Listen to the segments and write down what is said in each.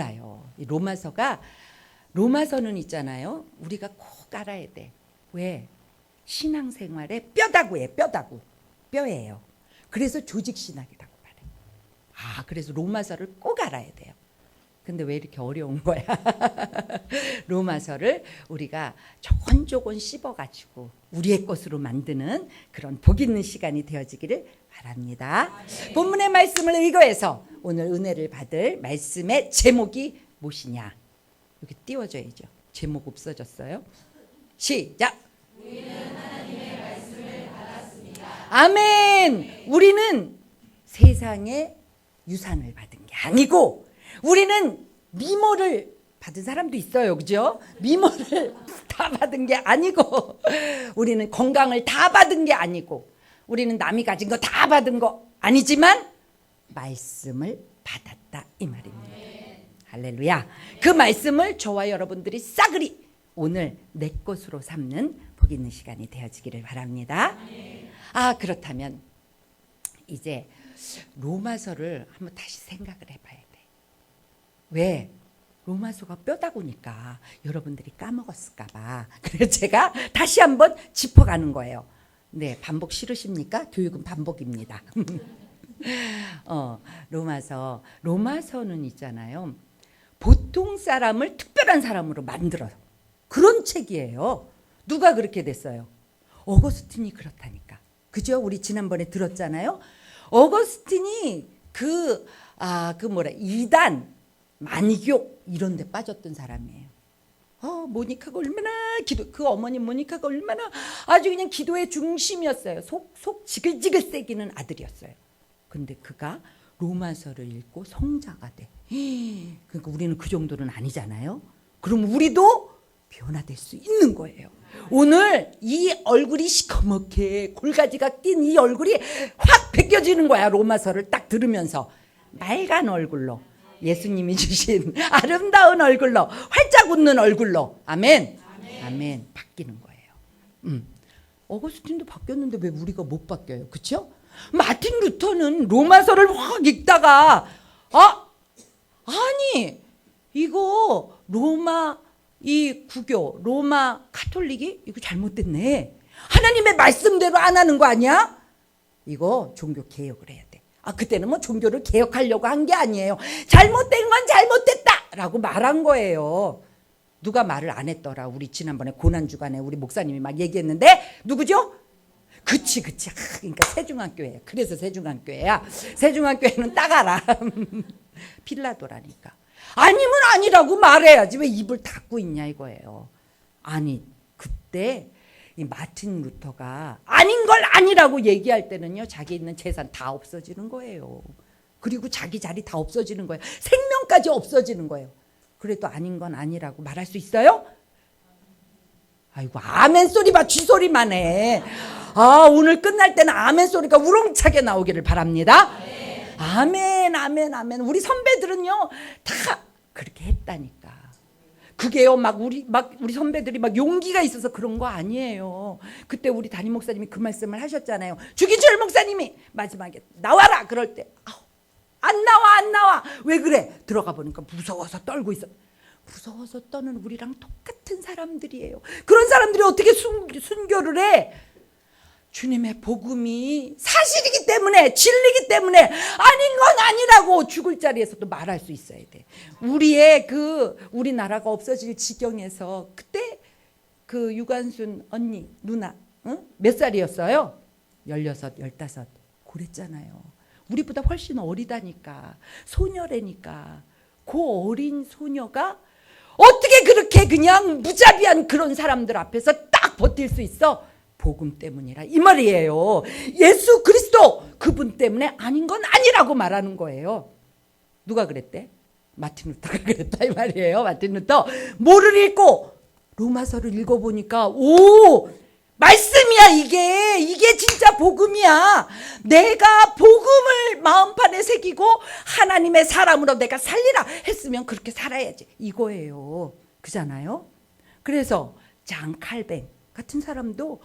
몰라요. 이 로마서는 있잖아요. 우리가 꼭 알아야 돼. 왜? 신앙생활에 뼈다구예요. 뼈예요. 그래서 조직신학이라고 말해요. 그래서 로마서를 꼭 알아야 돼요. 근데 왜 이렇게 어려운 거야? 로마서를 우리가 조곤조곤 씹어가지고 우리의 것으로 만드는 그런 복 있는 시간이 되어지기를 바랍니다. 본문의 말씀을 의거해서 오늘 은혜를 받을 말씀의 제목이 무엇이냐? 여기 띄워줘야죠. 제목 없어졌어요. 시작. 우리는 하나님의 말씀을 받았습니다. 아멘. 우리는 세상의 유산을 받은 게 아니고 우리는 미모를 받은 사람도 있어요. 그죠? 미모를 다 받은 게 아니고 우리는 건강을 다 받은 게 아니고 우리는 남이 가진 거 다 받은 거 아니지만 말씀을 받았다 이 말입니다. 할렐루야. 그 말씀을 저와 여러분들이 싸그리 오늘 내 것으로 삼는 복 있는 시간이 되어지기를 바랍니다. 그렇다면 이제 로마서를 한번 다시 생각을 해봐야 돼. 왜? 로마서가 뼈다구니까 여러분들이 까먹었을까 봐. 그래서 제가 다시 한번 짚어가는 거예요. 네, 반복 싫으십니까? 교육은 반복입니다. 로마서는 있잖아요. 보통 사람을 특별한 사람으로 만들어 그런 책이에요. 누가 그렇게 됐어요? 어거스틴이 그렇다니까. 그죠? 우리 지난번에 들었잖아요. 어거스틴이 이단 만이교 이런 데 빠졌던 사람이에요. 모니카가 얼마나 그 어머니 모니카가 얼마나 아주 그냥 기도의 중심이었어요. 속 지글지글 새기는 아들이었어요. 근데 그가 로마서를 읽고 성자가 돼. 그러니까 우리는 그 정도는 아니잖아요. 그럼 우리도 변화될 수 있는 거예요. 오늘 이 얼굴이 시커멓게 골가지가 낀 이 얼굴이 확 벗겨지는 거야. 로마서를 딱 들으면서 맑은 얼굴로 예수님이 주신 아름다운 얼굴로 활짝 웃는 얼굴로 아멘. 바뀌는 거예요. 어거스틴도 바뀌었는데 왜 우리가 못 바뀌어요? 그렇죠? 마틴 루터는 로마서를 확 읽다가 아니 이거 로마 이 구교 로마 카톨릭이 이거 잘못됐네. 하나님의 말씀대로 안 하는 거 아니야? 이거 종교 개혁을 해야 돼. 그때는 뭐 종교를 개혁하려고 한 게 아니에요. 잘못된 건 잘못됐다라고 말한 거예요. 누가 말을 안 했더라. 우리 지난번에 고난주간에 우리 목사님이 막 얘기했는데 누구죠? 그치. 그러니까 세중앙교회야. 그래서 세중앙교회야. 세중앙교회는 딱 알아. 필라도라니까. 아니면 아니라고 말해야지 왜 입을 닫고 있냐 이거예요. 아니 그때 이 마틴 루터가 아닌 걸 아니라고 얘기할 때는요 자기 있는 재산 다 없어지는 거예요. 그리고 자기 자리 다 없어지는 거예요. 생명까지 없어지는 거예요. 그래도 아닌 건 아니라고 말할 수 있어요? 아이고 아멘 소리 봐. 쥐소리만 해. 오늘 끝날 때는 아멘 소리가 우렁차게 나오기를 바랍니다. 아멘. 우리 선배들은요 다 그렇게 했다니까. 그게요 우리 선배들이 막 용기가 있어서 그런 거 아니에요. 그때 우리 담임 목사님이 그 말씀을 하셨잖아요. 주기철 목사님이 마지막에 나와라 그럴 때 안 나와. 왜 그래? 들어가 보니까 무서워서 떨고 있어. 무서워서 떠는 우리랑 똑같은 사람들이에요. 그런 사람들이 어떻게 순교를 해? 주님의 복음이 사실이기 때문에 진리기 때문에 아닌 건 아니라고 죽을 자리에서도 말할 수 있어야 돼. 우리나라가 없어질 지경에서 그때 그 유관순 언니 누나 몇 살이었어요? 16, 15 그랬잖아요. 우리보다 훨씬 어리다니까. 소녀라니까. 그 어린 소녀가 어떻게 그렇게 그냥 무자비한 그런 사람들 앞에서 딱 버틸 수 있어? 복음 때문이라 이 말이에요. 예수 그리스도 그분 때문에 아닌 건 아니라고 말하는 거예요. 누가 그랬대? 마틴 루터가 그랬다 이 말이에요. 마틴 루터 뭐를 읽고 로마서를 읽어보니까 말씀이야. 이게 진짜 복음이야. 내가 복음을 마음판에 새기고 하나님의 사람으로 내가 살리라 했으면 그렇게 살아야지 이거예요. 그잖아요. 그래서 장 칼뱅 같은 사람도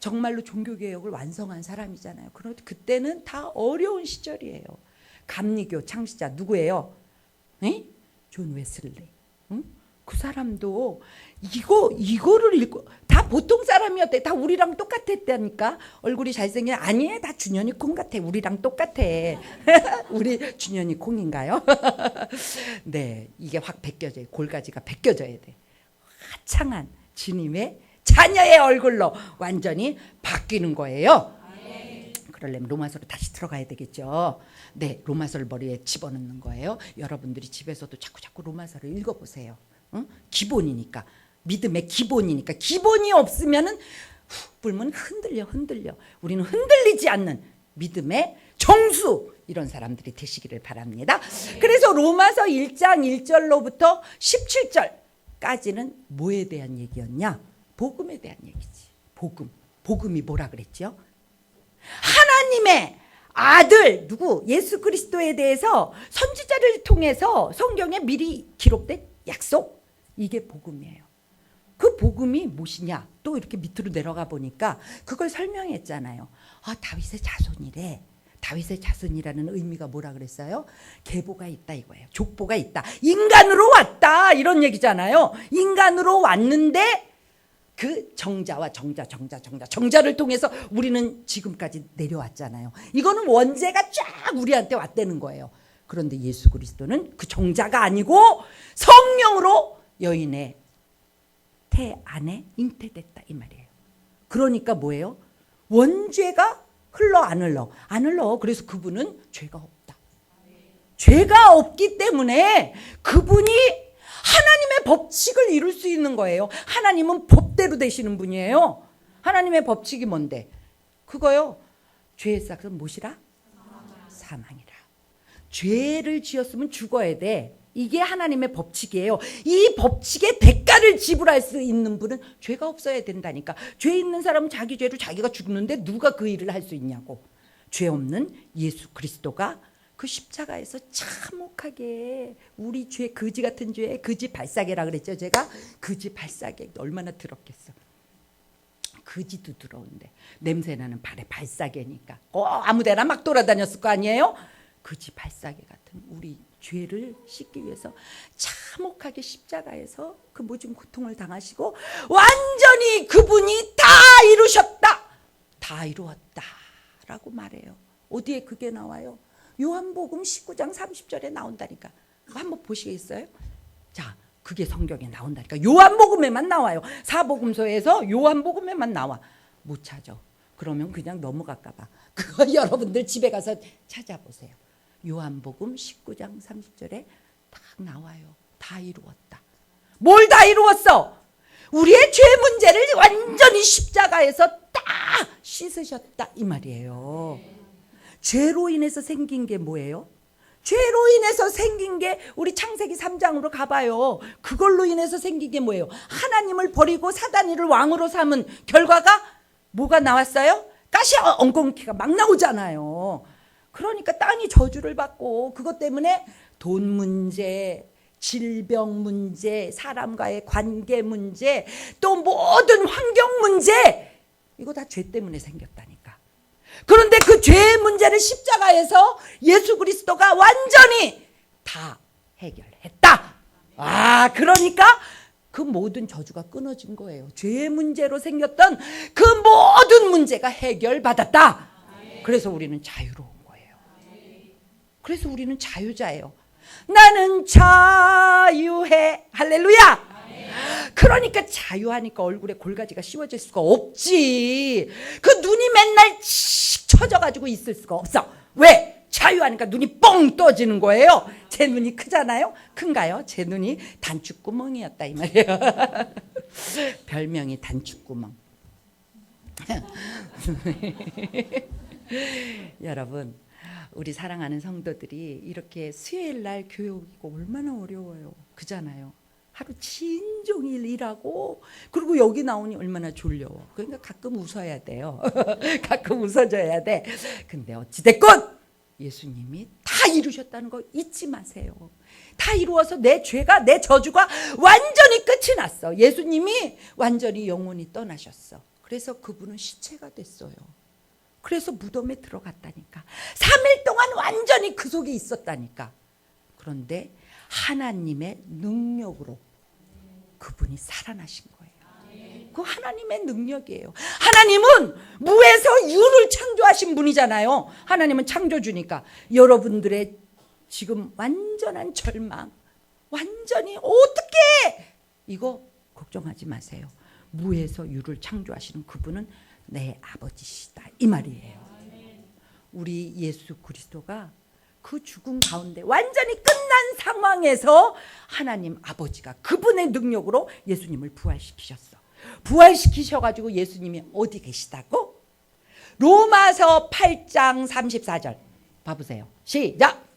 정말로 종교개혁을 완성한 사람이잖아요. 그런데 그때는 다 어려운 시절이에요. 감리교 창시자 누구예요? 존 웨슬리. 응? 그 사람도 이거를 읽고 다 보통 사람이었대. 다 우리랑 똑같았다니까. 얼굴이 잘생긴 아니 다 준현이 콩 같아. 우리랑 똑같아. 우리 준현이 콩인가요? 네, 이게 확 벗겨져요. 골가지가 벗겨져야 돼. 화창한 주님의 자녀의 얼굴로 완전히 바뀌는 거예요. 그러려면 로마서로 다시 들어가야 되겠죠. 네, 로마서를 머리에 집어넣는 거예요. 여러분들이 집에서도 자꾸 로마서를 읽어보세요. 응? 기본이니까, 믿음의 기본이니까. 기본이 없으면은 불면 흔들려. 우리는 흔들리지 않는 믿음의 정수, 이런 사람들이 되시기를 바랍니다. 그래서 로마서 1장 1절로부터 17절까지는 뭐에 대한 얘기였냐? 복음에 대한 얘기지. 복음이 뭐라 그랬죠? 하나님의 아들 누구? 예수 그리스도에 대해서 선지자를 통해서 성경에 미리 기록된 약속, 이게 복음이에요. 그 복음이 무엇이냐? 또 이렇게 밑으로 내려가 보니까 그걸 설명했잖아요. 다윗의 자손이래. 다윗의 자손이라는 의미가 뭐라 그랬어요? 계보가 있다 이거예요. 족보가 있다. 인간으로 왔다 이런 얘기잖아요. 인간으로 왔는데 그 정자와 정자를 통해서 우리는 지금까지 내려왔잖아요. 이거는 원죄가 쫙 우리한테 왔다는 거예요. 그런데 예수 그리스도는 그 정자가 아니고 성령으로 여인의 태 안에 잉태됐다 이 말이에요. 그러니까 뭐예요? 원죄가 흘러 안 흘러. 그래서 그분은 죄가 없다. 죄가 없기 때문에 그분이 하나님의 법칙을 이룰 수 있는 거예요. 하나님은 법대로 되시는 분이에요. 하나님의 법칙이 뭔데? 그거요. 죄의 삭은 무엇이라? 사망이라. 죄를 지었으면 죽어야 돼. 이게 하나님의 법칙이에요. 이 법칙의 대가를 지불할 수 있는 분은 죄가 없어야 된다니까. 죄 있는 사람은 자기 죄로 자기가 죽는데 누가 그 일을 할 수 있냐고. 죄 없는 예수 그리스도가 그 십자가에서 참혹하게 우리 죄, 거지 같은 죄, 거지 발사계라 그랬죠. 제가 거지 발사계 얼마나 더럽겠어. 거지도 더러운데 냄새나는 발에 발사계니까 아무데나 막 돌아다녔을 거 아니에요. 거지 발사계 같은 우리 죄를 씻기 위해서 참혹하게 십자가에서 그 모든 고통을 당하시고 완전히 그분이 다 이루셨다, 다 이루었다 라고 말해요. 어디에 그게 나와요? 요한복음 19장 30절에 나온다니까. 한번 보시겠어요? 자, 그게 성경에 나온다니까. 요한복음에만 나와요. 사복음서에서 요한복음에만 나와. 못 찾아. 그러면 그냥 넘어갈까 봐. 그거 여러분들 집에 가서 찾아보세요. 요한복음 19장 30절에 딱 나와요. 다 이루었다. 뭘 다 이루었어? 우리의 죄 문제를 완전히 십자가에서 딱 씻으셨다 이 말이에요. 죄로 인해서 생긴 게 뭐예요? 죄로 인해서 생긴 게 우리 창세기 3장으로 가봐요. 그걸로 인해서 생긴 게 뭐예요? 하나님을 버리고 사단이를 왕으로 삼은 결과가 뭐가 나왔어요? 가시 엉겅퀴가 막 나오잖아요. 그러니까 땅이 저주를 받고 그것 때문에 돈 문제, 질병 문제, 사람과의 관계 문제, 또 모든 환경 문제, 이거 다 죄 때문에 생겼다니까. 그런데 그 죄의 문제를 십자가에서 예수 그리스도가 완전히 다 해결했다. 그러니까 그 모든 저주가 끊어진 거예요. 죄의 문제로 생겼던 그 모든 문제가 해결받았다. 그래서 우리는 자유로운 거예요. 그래서 우리는 자유자예요. 나는 자유해. 할렐루야. 그러니까 자유하니까 얼굴에 골가지가 씌워질 수가 없지. 그 눈이 맨날 칙 처져가지고 있을 수가 없어. 왜? 자유하니까 눈이 뻥 떠지는 거예요. 제 눈이 크잖아요. 큰가요? 제 눈이 단축구멍이었다 이 말이에요. 별명이 단축구멍. 여러분, 우리 사랑하는 성도들이 이렇게 수요일 날 교육이고 얼마나 어려워요. 그잖아요. 하루 진종일 일하고 그리고 여기 나오니 얼마나 졸려워. 그러니까 가끔 웃어야 돼요. 가끔 웃어줘야 돼. 근데 어찌됐건 예수님이 다 이루셨다는 거 잊지 마세요. 다 이루어서 내 죄가, 내 저주가 완전히 끝이 났어. 예수님이 완전히 영원히 떠나셨어. 그래서 그분은 시체가 됐어요. 그래서 무덤에 들어갔다니까. 3일 동안 완전히 그 속에 있었다니까. 그런데 하나님의 능력으로 그분이 살아나신 거예요. 그 하나님의 능력이에요. 하나님은 무에서 유를 창조하신 분이잖아요. 하나님은 창조주니까. 여러분들의 지금 완전한 절망, 완전히 어떻게, 이거 걱정하지 마세요. 무에서 유를 창조하시는 그분은 내 아버지시다, 이 말이에요. 우리 예수 그리스도가 그 죽음 가운데 완전히 끝난 상황에서 하나님 아버지가 그분의 능력으로 예수님을 부활시키셨어. 부활시키셔가지고 예수님이 어디 계시다고? 로마서 8장 34절 봐보세요. 시작.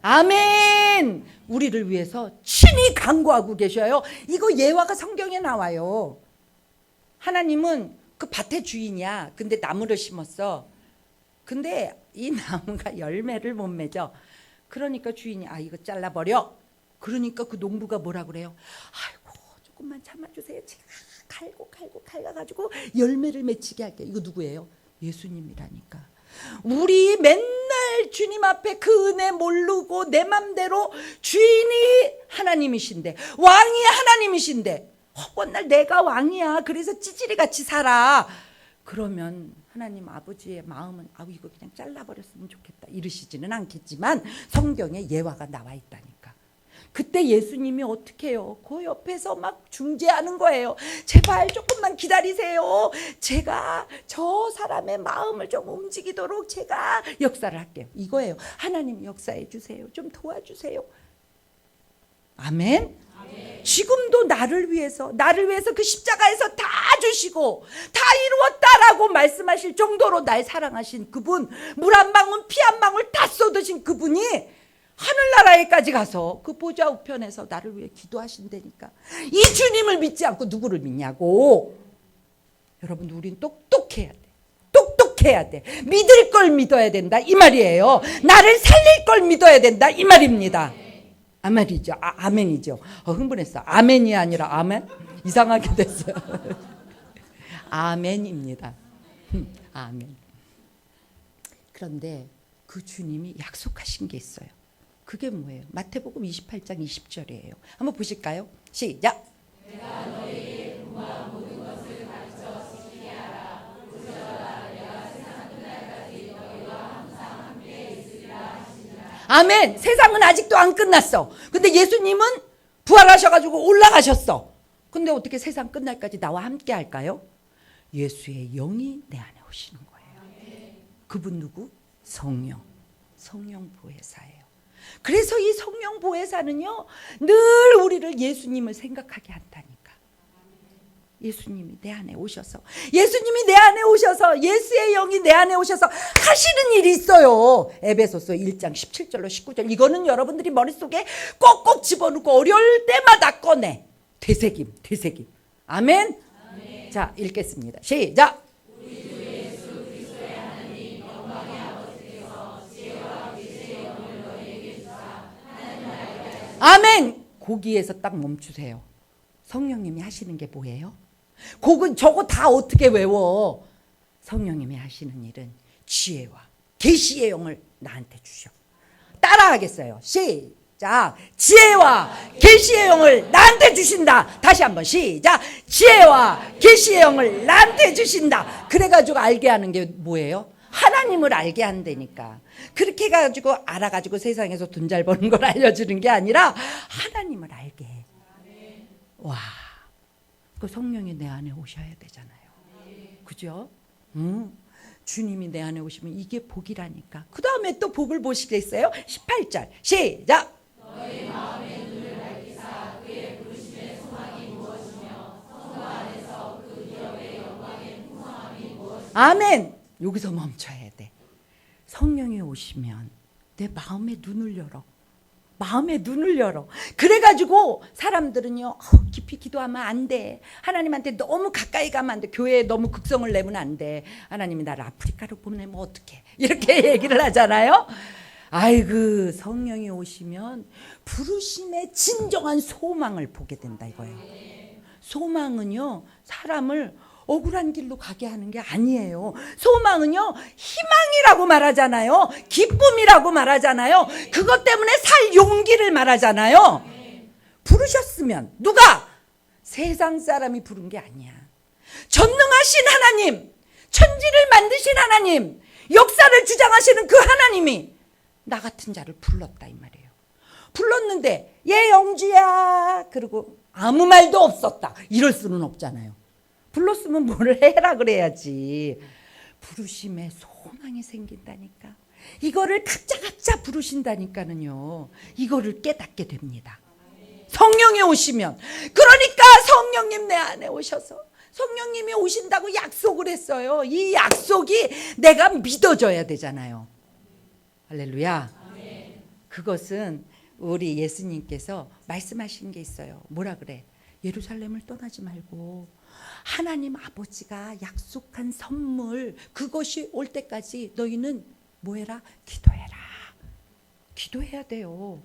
아멘. 우리를 위해서 친히 간구하고 계셔요. 이거 예화가 성경에 나와요. 하나님은 그 밭의 주인이야. 근데 나무를 심었어. 근데 이 나무가 열매를 못 맺어. 그러니까 주인이 이거 잘라버려. 그러니까 그 농부가 뭐라 그래요? 아이고 조금만 참아주세요. 제가 갈가가지고 열매를 맺히게 할게요. 이거 누구예요? 예수님이라니까. 우리 맨날 주님 앞에 그 은혜 모르고 내 맘대로, 주인이 하나님이신데, 왕이 하나님이신데, 맨날 내가 왕이야, 그래서 찌질이같이 살아. 그러면 하나님 아버지의 마음은 이거 그냥 잘라버렸으면 좋겠다 이러시지는 않겠지만 성경에 예화가 나와 있다니까. 그때 예수님이 어떻게 해요? 그 옆에서 막 중재하는 거예요. 제발 조금만 기다리세요. 제가 저 사람의 마음을 좀 움직이도록 제가 역사를 할게요. 이거예요. 하나님 역사해 주세요. 좀 도와주세요. 아멘. 지금도 나를 위해서 그 십자가에서 다 주시고 다 이루었다라고 말씀하실 정도로 날 사랑하신 그분, 물 한 방울 피 한 방울 다 쏟으신 그분이 하늘나라에까지 가서 그 보좌 우편에서 나를 위해 기도하신다니까. 이 주님을 믿지 않고 누구를 믿냐고. 여러분, 우린 똑똑해야 돼. 똑똑해야 돼. 믿을 걸 믿어야 된다, 이 말이에요. 나를 살릴 걸 믿어야 된다, 이 말입니다. 아멘이죠. 아멘이죠. 흥분했어. 아멘이 아니라 아멘? 이상하게 됐어요. 아멘입니다. 아멘. 그런데 그 주님이 약속하신 게 있어요. 그게 뭐예요? 마태복음 28장 20절이에요. 한번 보실까요? 시작. 내가 너희에게 분부한 모든 것을 가르쳐 지키게 하라. 그러나 내가 세상 끝날까지 너희와 항상 함께 있으리라 하시니라. 아멘. 세상은 아직도 안 끝났어. 근데 예수님은 부활하셔가지고 올라가셨어. 근데 어떻게 세상 끝날까지 나와 함께 할까요? 예수의 영이 내 안에 오시는 거예요. 그분 누구? 성령. 성령 보혜사예요. 그래서 이 성령 보혜사는요, 늘 우리를 예수님을 생각하게 한다니까. 예수님이 내 안에 오셔서, 예수님이 내 안에 오셔서, 예수의 영이 내 안에 오셔서 하시는 일이 있어요. 에베소서 1장 17절로 19절. 이거는 여러분들이 머릿속에 꼭꼭 집어넣고 어려울 때마다 꺼내. 되새김. 아멘. 아멘. 자, 읽겠습니다. 시작. 아멘. 거기에서 딱 멈추세요. 성령님이 하시는 게 뭐예요? 저거 다 어떻게 외워? 성령님이 하시는 일은 지혜와 계시의 영을 나한테 주셔. 따라하겠어요. 시작. 지혜와 계시의 영을 나한테 주신다. 다시 한번 시작. 지혜와 계시의 영을 나한테 주신다. 그래가지고 알게 하는 게 뭐예요? 하나님을 알게 한다니까. 그렇게 해가지고 알아가지고 세상에서 돈 잘 버는 걸 알려주는 게 아니라 하나님을 알게 해. 와, 그 성령이 내 안에 오셔야 되잖아요. 그죠? 주님이 내 안에 오시면 이게 복이라니까. 그 다음에 또 복을 보시겠어요? 18절 시작. 너희 마음의 눈을 밝히사 그의 부르심의 소망이 무엇이며 성도 안에서 그 기업의 영광의 풍성함이 무엇이며. 아멘. 여기서 멈춰야 돼. 성령이 오시면 내 마음의 눈을 열어. 마음의 눈을 열어. 그래가지고 사람들은요, 깊이 기도하면 안 돼. 하나님한테 너무 가까이 가면 안 돼. 교회에 너무 극성을 내면 안 돼. 하나님이 나를 아프리카로 보내면 어떡해. 이렇게 얘기를 하잖아요. 아이고, 성령이 오시면 부르심의 진정한 소망을 보게 된다 이거예요. 소망은요, 사람을 억울한 길로 가게 하는 게 아니에요. 소망은요, 희망이라고 말하잖아요. 기쁨이라고 말하잖아요. 그것 때문에 살 용기를 말하잖아요. 부르셨으면 누가? 세상 사람이 부른 게 아니야. 전능하신 하나님, 천지를 만드신 하나님, 역사를 주장하시는 그 하나님이 나 같은 자를 불렀다 이 말이에요. 불렀는데 얘 영주야 그리고 아무 말도 없었다 이럴 수는 없잖아요. 불렀으면 뭘 해라 그래야지. 부르심에 소망이 생긴다니까. 이거를 각자 부르신다니까는요. 이거를 깨닫게 됩니다. 성령이 오시면. 그러니까 성령님 내 안에 오셔서 성령님이 오신다고 약속을 했어요. 이 약속이 내가 믿어져야 되잖아요. 할렐루야. 그것은 우리 예수님께서 말씀하신 게 있어요. 뭐라 그래? 예루살렘을 떠나지 말고 하나님 아버지가 약속한 선물 그것이 올 때까지 너희는 뭐해라? 기도해라. 기도해야 돼요.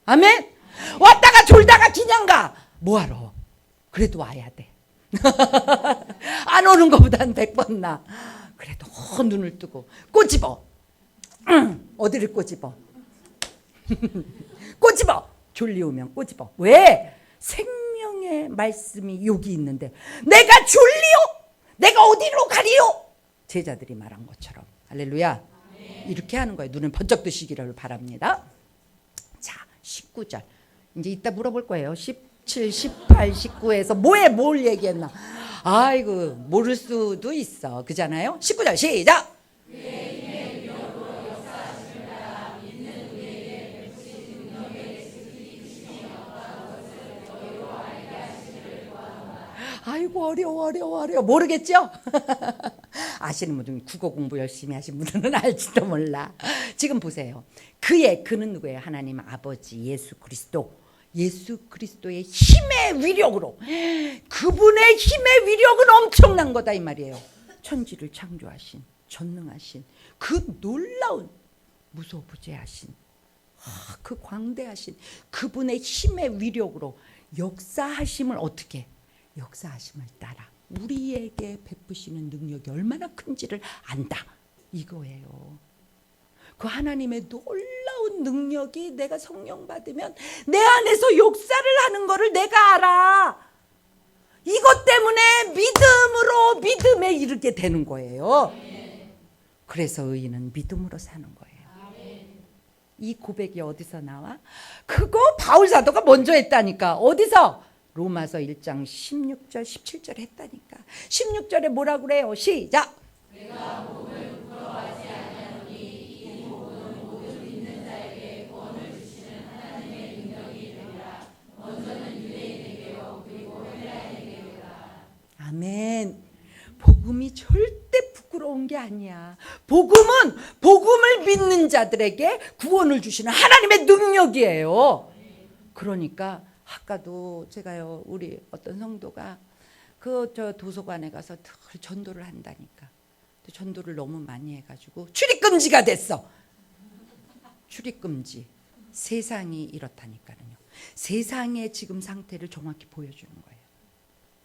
아멘. 왔다가 졸다가 그냥 가. 뭐하러? 그래도 와야 돼. 안 오는 것보단 100번 나. 그래도 눈을 뜨고 꼬집어. 어디를 꼬집어? 꼬집어. 졸리우면 꼬집어. 왜? 생명의 말씀이 여기 있는데 내가 졸리오? 내가 어디로 가리오? 제자들이 말한 것처럼. 할렐루야. 이렇게 하는 거예요. 눈을 번쩍 뜨시기를 바랍니다. 자, 19절. 이제 이따 물어볼 거예요. 17, 18, 19에서 뭘 얘기했나. 아이고 모를 수도 있어. 그잖아요. 19절 시작. 아이고 어려워 모르겠죠? 아시는 분은 국어 공부 열심히 하신 분들은 알지도 몰라. 지금 보세요. 그는 누구예요? 하나님 아버지 예수 그리스도. 예수 그리스도의 힘의 위력으로. 그분의 힘의 위력은 엄청난 거다 이 말이에요. 천지를 창조하신 전능하신 그 놀라운 무소부재하신 그 광대하신 그분의 힘의 위력으로 역사하심을 어떻게? 역사하심을 따라 우리에게 베푸시는 능력이 얼마나 큰지를 안다 이거예요. 그 하나님의 놀라운 능력이 내가 성령 받으면 내 안에서 역사를 하는 거를 내가 알아. 이것 때문에 믿음으로 믿음에 이르게 되는 거예요. 그래서 의인은 믿음으로 사는 거예요. 이 고백이 어디서 나와? 그거 바울 사도가 먼저 했다니까. 어디서? 로마서 1장 16절 17절 했다니까. 16절에 뭐라 그래요? 시작. 내가 복음을 부끄러워하지 아니하노니 이 복음은 모든 믿는 자에게 구원을 주시는 하나님의 능력이 되리라. 먼저는 유대인에게요 그리고 헬라인에게로다. 아멘. 복음이 절대 부끄러운 게 아니야. 복음은 복음을 믿는 자들에게 구원을 주시는 하나님의 능력이에요. 그러니까 아까도 제가요 우리 어떤 성도가 저 도서관에 가서 늘 전도를 한다니까. 전도를 너무 많이 해가지고 출입금지가 됐어. 출입금지. 세상이 이렇다니까요. 세상의 지금 상태를 정확히 보여주는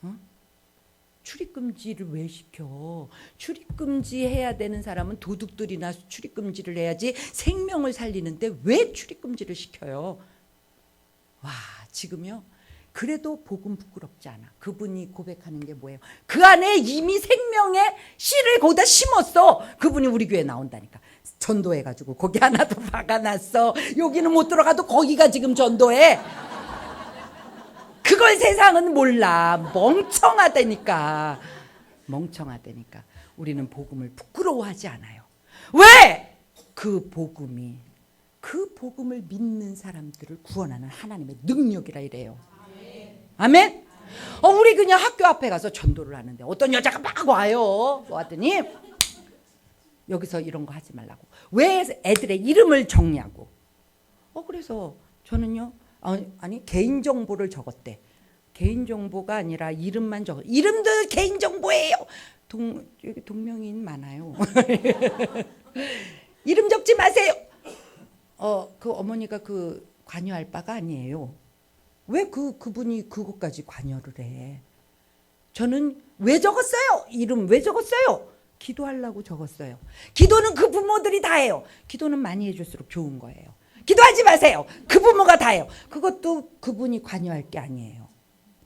거예요. 출입금지를 왜 시켜? 출입금지 해야 되는 사람은 도둑들이나 출입금지를 해야지 생명을 살리는데 왜 출입금지를 시켜요? 와, 지금요. 그래도 복음 부끄럽지 않아. 그분이 고백하는 게 뭐예요? 그 안에 이미 생명의 씨를 거기다 심었어. 그분이 우리 교회에 나온다니까. 전도해가지고 거기 하나도 박아놨어. 여기는 못 들어가도 거기가 지금 전도해. 그걸 세상은 몰라. 멍청하다니까. 멍청하다니까. 우리는 복음을 부끄러워하지 않아요. 왜? 그 복음을 믿는 사람들을 구원하는 하나님의 능력이라 이래요. 아멘? 우리 그냥 학교 앞에 가서 전도를 하는데 어떤 여자가 막 와요. 왔더니 여기서 이런 거 하지 말라고. 왜 애들의 이름을 적냐고. 그래서 저는요. 아니 개인정보를 적었대. 개인정보가 아니라 이름만 적었. 이름도 개인정보예요. 여기 동명이인 많아요. 이름 적지 마세요. 그 어머니가 그 관여할 바가 아니에요. 왜 그분이 그것까지 관여를 해? 저는 왜 적었어요? 이름 왜 적었어요? 기도하려고 적었어요. 기도는 그 부모들이 다 해요. 기도는 많이 해줄수록 좋은 거예요. 기도하지 마세요. 그 부모가 다 해요. 그것도 그분이 관여할 게 아니에요.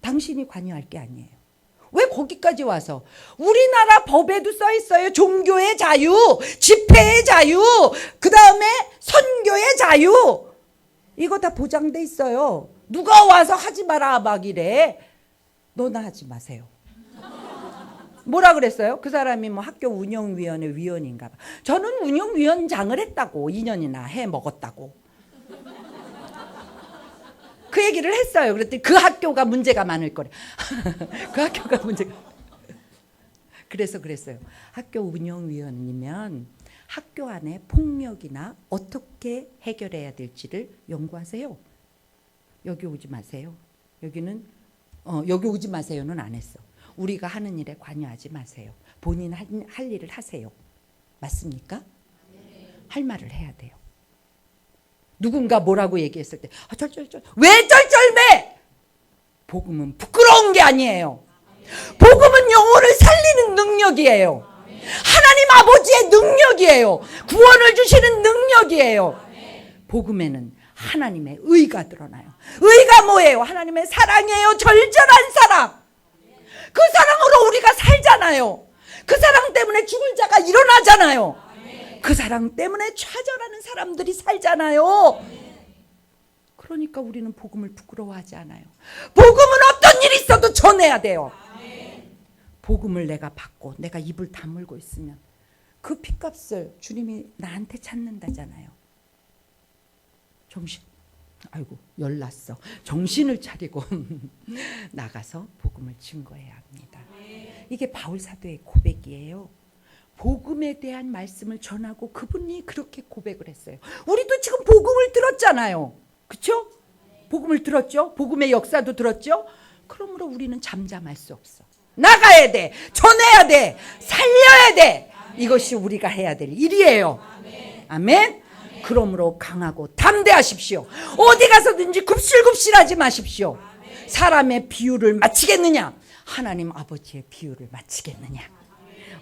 당신이 관여할 게 아니에요. 왜 거기까지 와서 우리나라 법에도 써 있어요. 종교의 자유, 집회의 자유, 그 다음에 선교의 자유, 이거 다 보장돼 있어요. 누가 와서 하지 마라 막 이래. 너나 하지 마세요. 뭐라 그랬어요? 그 사람이 뭐 학교 운영위원회 위원인가 봐. 저는 운영위원장을 했다고. 2년이나 해 먹었다고. 그 얘기를 했어요. 그랬더니 그 학교가 문제가 많을 거래. 그 학교가 문제가. 그래서 그랬어요. 학교 운영위원이면 학교 안에 폭력이나 어떻게 해결해야 될지를 연구하세요. 여기 오지 마세요. 여기는 여기 오지 마세요는 안 했어. 우리가 하는 일에 관여하지 마세요. 본인 할 일을 하세요. 맞습니까? 할 말을 해야 돼요. 누군가 뭐라고 얘기했을 때 왜 쩔쩔매? 복음은 부끄러운 게 아니에요. 복음은 영혼을 살리는 능력이에요. 하나님 아버지의 능력이에요. 구원을 주시는 능력이에요. 복음에는 하나님의 의가 드러나요. 의가 뭐예요? 하나님의 사랑이에요. 절절한 사랑. 그 사랑으로 우리가 살잖아요. 그 사랑 때문에 죽을 자가 일어나잖아요. 그 사랑 때문에 좌절하는 사람들이 살잖아요. 그러니까 우리는 복음을 부끄러워하지 않아요. 복음은 어떤 일이 있어도 전해야 돼요. 복음을 내가 받고 내가 입을 다물고 있으면 그 핏값을 주님이 나한테 찾는다잖아요. 아이고 열났어. 정신을 차리고 나가서 복음을 증거해야 합니다. 이게 바울 사도의 고백이에요. 복음에 대한 말씀을 전하고 그분이 그렇게 고백을 했어요. 우리도 지금 복음을 들었잖아요. 그렇죠? 복음을 들었죠? 복음의 역사도 들었죠? 그러므로 우리는 잠잠할 수 없어. 나가야 돼. 전해야 돼. 살려야 돼. 이것이 우리가 해야 될 일이에요. 아멘. 그러므로 강하고 담대하십시오. 어디 가서든지 굽실굽실하지 마십시오. 사람의 비유를 마치겠느냐? 하나님 아버지의 비유를 마치겠느냐?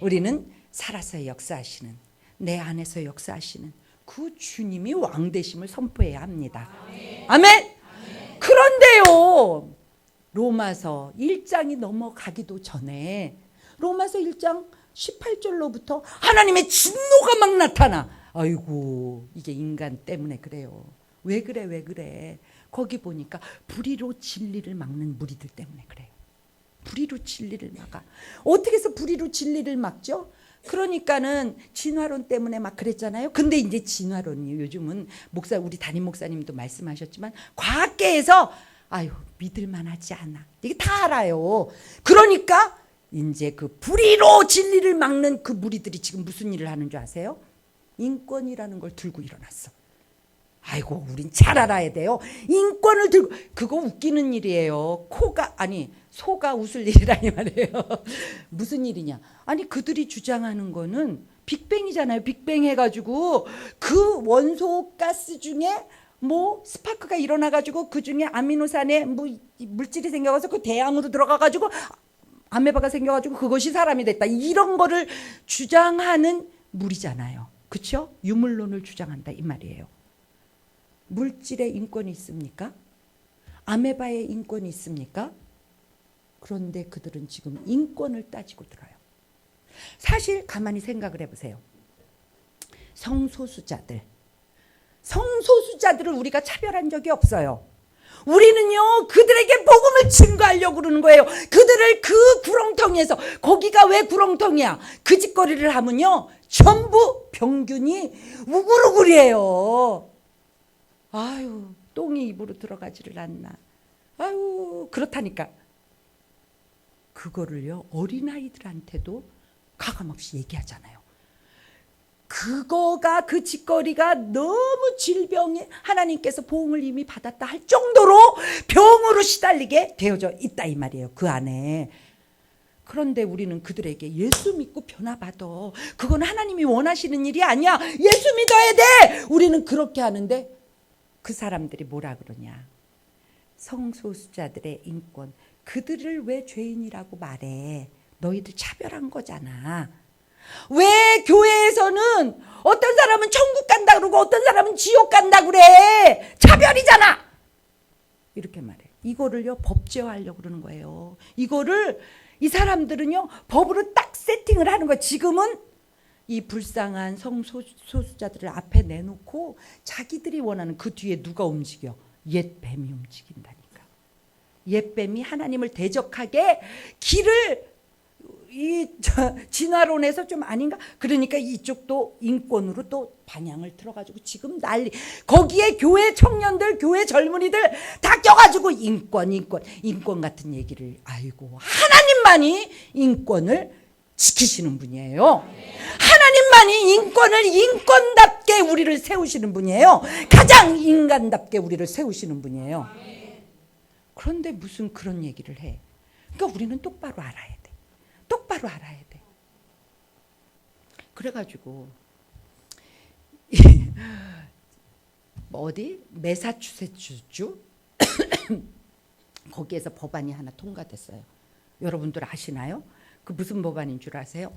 우리는 살아서 역사하시는, 내 안에서 역사하시는 그 주님이 왕되심을 선포해야 합니다. 아멘. 그런데요, 로마서 1장이 넘어가기도 전에 로마서 1장 18절로부터 하나님의 진노가 막 나타나. 아이고, 이게 인간 때문에 그래요. 왜 그래? 거기 보니까 불의로 진리를 막는 무리들 때문에 그래요. 불의로 진리를 막아. 어떻게 해서 불의로 진리를 막죠? 그러니까는 진화론 때문에 막 그랬잖아요. 근데 이제 진화론이 요즘은 우리 담임 목사님도 말씀하셨지만 과학계에서 믿을 만하지 않아. 이게 다 알아요. 그러니까 이제 그 불의로 진리를 막는 그 무리들이 지금 무슨 일을 하는 줄 아세요? 인권이라는 걸 들고 일어났어. 아이고, 우린 잘 알아야 돼요. 인권을 들고, 그거 웃기는 일이에요. 소가 웃을 일이라니 말이에요. 무슨 일이냐? 아니, 그들이 주장하는 거는 빅뱅이잖아요. 빅뱅 해가지고 그 원소 가스 중에 뭐 스파크가 일어나가지고 그 중에 아미노산에 뭐 물질이 생겨가서 그 대양으로 들어가가지고 아메바가 생겨가지고 그것이 사람이 됐다. 이런 거를 주장하는 무리잖아요. 그렇죠? 유물론을 주장한다 이 말이에요. 물질의 인권이 있습니까? 아메바의 인권이 있습니까? 그런데 그들은 지금 인권을 따지고 들어요. 사실 가만히 생각을 해보세요. 성소수자들을 우리가 차별한 적이 없어요. 우리는요, 그들에게 복음을 증거하려고 그러는 거예요. 그들을 그 구렁텅이에서, 거기가 왜 구렁텅이야? 그 짓거리를 하면요, 전부 병균이 우글우글이에요. 아유, 똥이 입으로 들어가지를 않나. 아유, 그렇다니까. 그거를요, 어린아이들한테도 가감없이 얘기하잖아요. 그 짓거리가 너무 질병에 하나님께서 보응을 이미 받았다 할 정도로 병으로 시달리게 되어져 있다 이 말이에요. 그 안에. 그런데 우리는 그들에게 예수 믿고 변화받아. 그건 하나님이 원하시는 일이 아니야. 예수 믿어야 돼. 우리는 그렇게 하는데 그 사람들이 뭐라 그러냐. 성소수자들의 인권, 그들을 왜 죄인이라고 말해? 너희들 차별한 거잖아. 왜 교회에서는 어떤 사람은 천국 간다 그러고 어떤 사람은 지옥 간다 그래? 차별이잖아. 이렇게 말해. 이거를요 법제화하려고 그러는 거예요. 이거를 이 사람들은요 법으로 딱 세팅을 하는 거예요. 지금은 이 불쌍한 성소수자들을 앞에 내놓고 자기들이 원하는 그 뒤에 누가 움직여? 옛 뱀이 움직인다니까. 옛 뱀이 하나님을 대적하게 길을 진화론에서 좀 아닌가? 그러니까 이쪽도 인권으로 또 방향을 틀어가지고 지금 난리. 거기에 교회 청년들, 교회 젊은이들 다 껴가지고 인권 같은 얘기를. 아이고, 하나님만이 인권을 지키시는 분이에요. 하나님만이 인권을 인권답게 우리를 세우시는 분이에요. 가장 인간답게 우리를 세우시는 분이에요. 그런데 무슨 그런 얘기를 해. 그러니까 우리는 똑바로 알아야 돼. 똑바로 알아야 돼. 그래가지고 어디 매사추세츠주 거기에서 법안이 하나 통과됐어요. 여러분들 아시나요? 그 무슨 법안인 줄 아세요?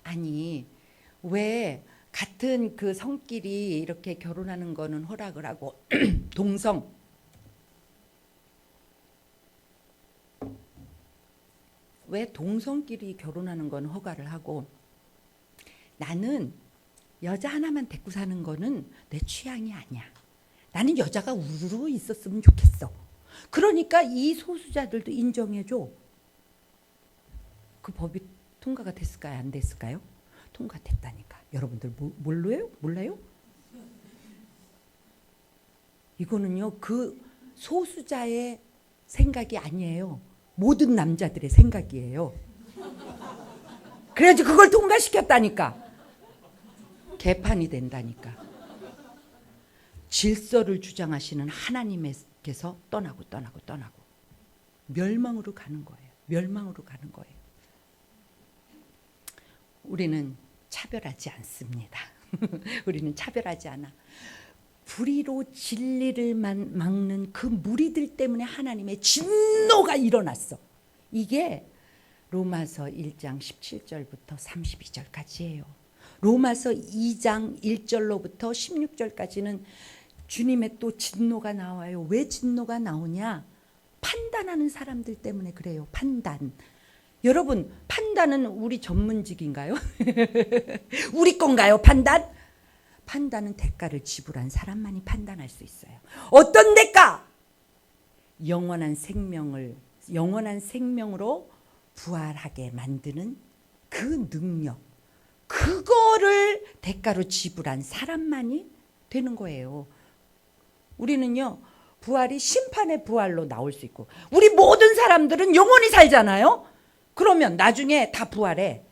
아니 왜 같은 그 성끼리 이렇게 결혼하는 거는 허락을 하고 왜 동성끼리 결혼하는 건 허가를 하고 나는 여자 하나만 데리고 사는 거는 내 취향이 아니야. 나는 여자가 우르르 있었으면 좋겠어. 그러니까 이 소수자들도 인정해줘. 그 법이 통과가 됐을까요? 안 됐을까요? 통과됐다니까. 여러분들 몰라요? 이거는요 그 소수자의 생각이 아니에요. 모든 남자들의 생각이에요. 그래야지 그걸 통과시켰다니까. 개판이 된다니까. 질서를 주장하시는 하나님께서 떠나고 멸망으로 가는 거예요. 멸망으로 가는 거예요. 우리는 차별하지 않습니다. 우리는 차별하지 않아. 불의로 진리를 막는 그 무리들 때문에 하나님의 진노가 일어났어. 이게 로마서 1장 17절부터 32절까지예요. 로마서 2장 1절로부터 16절까지는 주님의 또 진노가 나와요. 왜 진노가 나오냐? 판단하는 사람들 때문에 그래요. 판단. 여러분, 판단은 우리 전문직인가요? 우리 건가요, 판단? 판단은 대가를 지불한 사람만이 판단할 수 있어요. 어떤 대가? 영원한 생명으로 부활하게 만드는 그 능력. 그거를 대가로 지불한 사람만이 되는 거예요. 우리는요, 부활이 심판의 부활로 나올 수 있고, 우리 모든 사람들은 영원히 살잖아요. 그러면 나중에 다 부활해.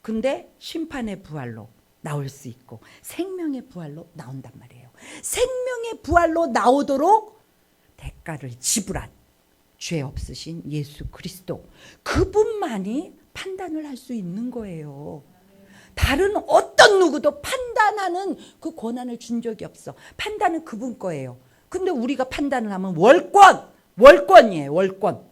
근데 심판의 부활로 나올 수 있고 생명의 부활로 나온단 말이에요. 생명의 부활로 나오도록 대가를 지불한 죄 없으신 예수 그리스도, 그분만이 판단을 할 수 있는 거예요. 다른 어떤 누구도 판단하는 그 권한을 준 적이 없어. 판단은 그분 거예요. 근데 우리가 판단을 하면 월권이에요. 월권.